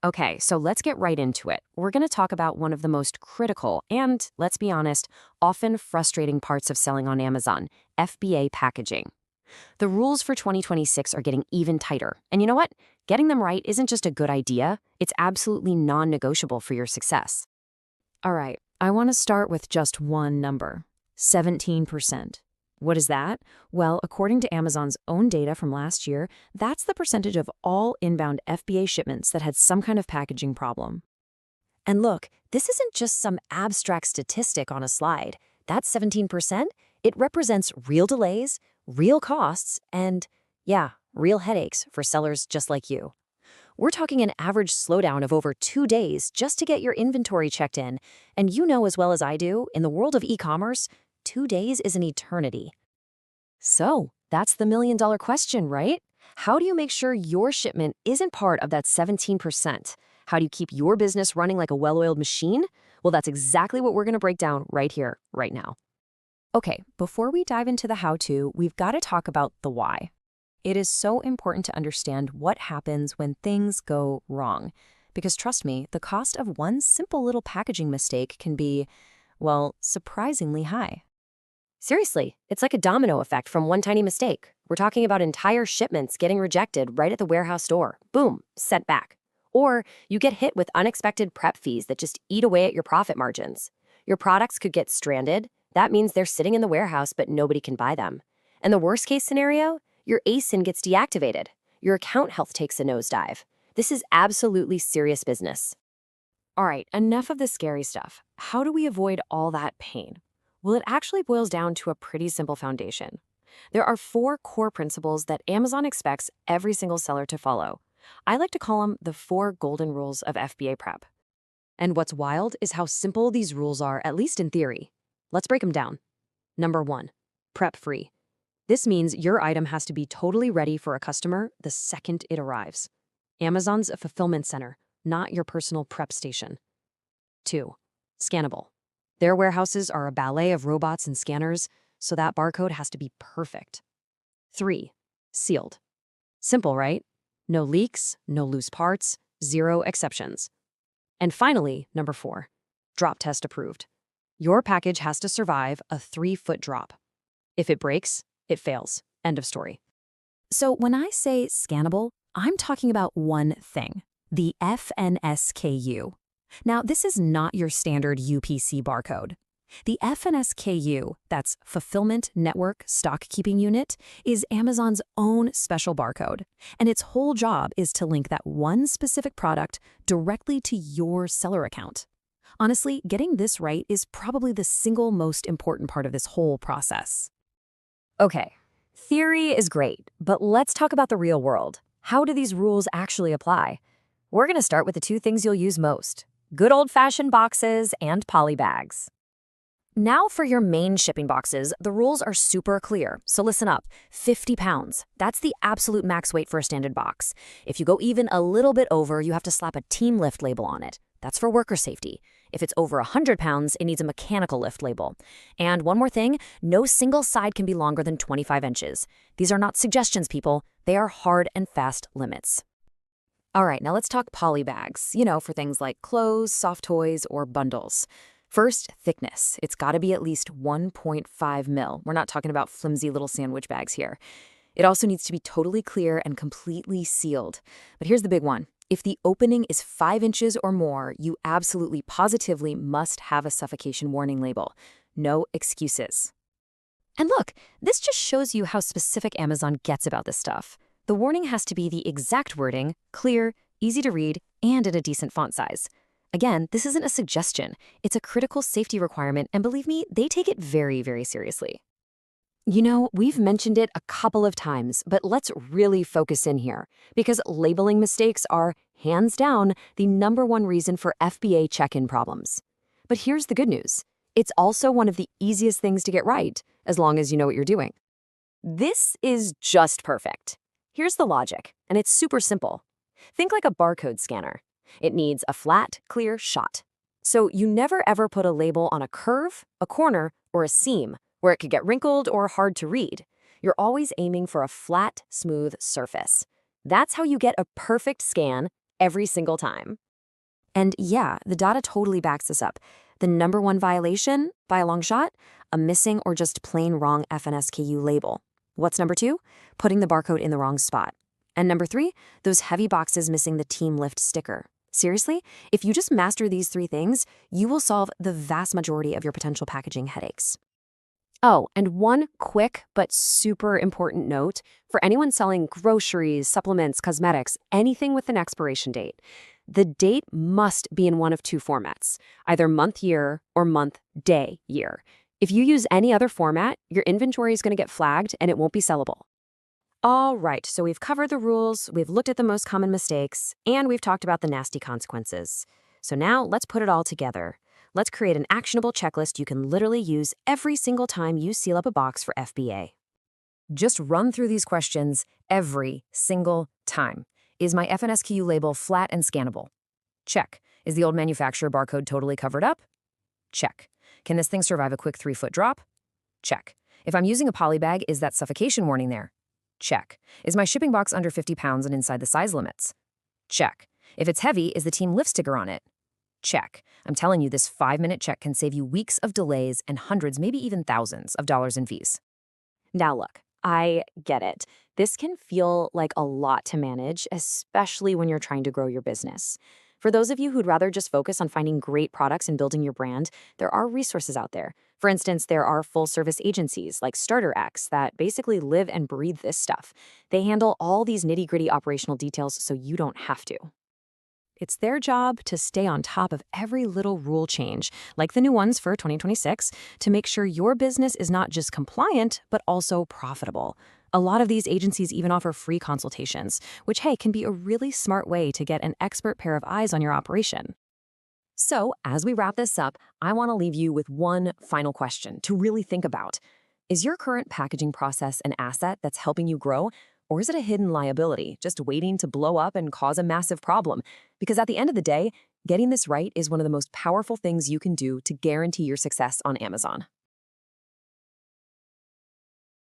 Okay, so let's get right into it. We're going to talk about one of the most critical and, let's be honest, often frustrating parts of selling on Amazon, FBA packaging. The rules for 2026 are getting even tighter. And you know what? Getting them right isn't just a good idea, it's absolutely non-negotiable for your success. All right, I want to start with just one number, 17%. What is that? Well, according to Amazon's own data from last year, that's the percentage of all inbound FBA shipments that had some kind of packaging problem. And look, this isn't just some abstract statistic on a slide. That 17%, it represents real delays, real costs, and, yeah, real headaches for sellers just like you. We're talking an average slowdown of over 2 days just to get your inventory checked in. And you know as well as I do, in the world of e-commerce, 2 days is an eternity. So, that's the million-dollar question, right? How do you make sure your shipment isn't part of that 17%? How do you keep your business running like a well-oiled machine? Well, that's exactly what we're going to break down right here, right now. Okay, before we dive into the how-to, we've got to talk about the why. It is so important to understand what happens when things go wrong. Because trust me, the cost of one simple little packaging mistake can be, well, surprisingly high. Seriously, it's like a domino effect from one tiny mistake. We're talking about entire shipments getting rejected right at the warehouse door. Boom, sent back. Or you get hit with unexpected prep fees that just eat away at your profit margins. Your products could get stranded. That means they're sitting in the warehouse, but nobody can buy them. And the worst case scenario, your ASIN gets deactivated. Your account health takes a nosedive. This is absolutely serious business. All right, enough of the scary stuff. How do we avoid all that pain? Well, it actually boils down to a pretty simple foundation. There are 4 core principles that Amazon expects every single seller to follow. I like to call them the 4 golden rules of FBA prep. And what's wild is how simple these rules are, at least in theory. Let's break them down. Number 1, prep free. This means your item has to be totally ready for a customer the second it arrives. Amazon's a fulfillment center, not your personal prep station. 2, scannable. Their warehouses are a ballet of robots and scanners, so that barcode has to be perfect. 3, sealed. Simple, right? No leaks, no loose parts, 0 exceptions. And finally, number 4, drop test approved. Your package has to survive a 3-foot drop. If it breaks, it fails. End of story. So when I say scannable, I'm talking about one thing, the FNSKU. Now, this is not your standard UPC barcode. The FNSKU, that's Fulfillment Network Stock Keeping Unit, is Amazon's own special barcode, and its whole job is to link that one specific product directly to your seller account. Honestly, getting this right is probably the single most important part of this whole process. Okay, theory is great, but let's talk about the real world. How do these rules actually apply? We're going to start with the 2 things you'll use most: good old-fashioned boxes and polybags. Now for your main shipping boxes, the rules are super clear, so listen up. 50 pounds. That's the absolute max weight for a standard box. If you go even a little bit over, you have to slap a team lift label on it. That's for worker safety. If it's over 100 pounds, it needs a mechanical lift label. And one more thing, no single side can be longer than 25 inches. These are not suggestions, people. They are hard and fast limits. All right, now let's talk polybags, for things like clothes, soft toys, or bundles. First, thickness. It's got to be at least 1.5 mil. We're not talking about flimsy little sandwich bags here. It also needs to be totally clear and completely sealed. But here's the big one. If the opening is 5 inches or more, you absolutely positively must have a suffocation warning label. No excuses. And look, this just shows you how specific Amazon gets about this stuff. The warning has to be the exact wording, clear, easy to read, and in a decent font size. Again, this isn't a suggestion. It's a critical safety requirement, and believe me, they take it very, very seriously. We've mentioned it a couple of times, but let's really focus in here, because labeling mistakes are, hands down, the #1 reason for FBA check-in problems. But here's the good news. It's also one of the easiest things to get right, as long as you know what you're doing. This is just perfect. Here's the logic, and it's super simple. Think like a barcode scanner. It needs a flat, clear shot. So you never ever put a label on a curve, a corner, or a seam, where it could get wrinkled or hard to read. You're always aiming for a flat, smooth surface. That's how you get a perfect scan every single time. And yeah, the data totally backs this up. The number one violation, by a long shot, a missing or just plain wrong FNSKU label. What's number two? Putting the barcode in the wrong spot. And number three, those heavy boxes missing the Team Lift sticker. Seriously, if you just master these three things, you will solve the vast majority of your potential packaging headaches. Oh, and one quick but super important note for anyone selling groceries, supplements, cosmetics, anything with an expiration date. The date must be in one of two formats, either month-year or month-day-year. If you use any other format, your inventory is going to get flagged and it won't be sellable. All right, so we've covered the rules, we've looked at the most common mistakes, and we've talked about the nasty consequences. So now let's put it all together. Let's create an actionable checklist you can literally use every single time you seal up a box for FBA. Just run through these questions every single time. Is my FNSKU label flat and scannable? Check. Is the old manufacturer barcode totally covered up? Check. Can this thing survive a quick 3-foot drop? Check. If I'm using a polybag, is that suffocation warning there? Check. Is my shipping box under 50 pounds and inside the size limits? Check. If it's heavy, is the Team Lift sticker on it? Check. I'm telling you, this 5-minute check can save you weeks of delays and hundreds, maybe even thousands of dollars in fees. Now look, I get it. This can feel like a lot to manage, especially when you're trying to grow your business. For those of you who'd rather just focus on finding great products and building your brand, there are resources out there. For instance, there are full-service agencies like StarterX that basically live and breathe this stuff. They handle all these nitty-gritty operational details so you don't have to. It's their job to stay on top of every little rule change, like the new ones for 2026, to make sure your business is not just compliant, but also profitable. A lot of these agencies even offer free consultations, which, hey, can be a really smart way to get an expert pair of eyes on your operation. So, as we wrap this up, I want to leave you with one final question to really think about. Is your current packaging process an asset that's helping you grow? Or is it a hidden liability, just waiting to blow up and cause a massive problem? Because at the end of the day, getting this right is one of the most powerful things you can do to guarantee your success on Amazon.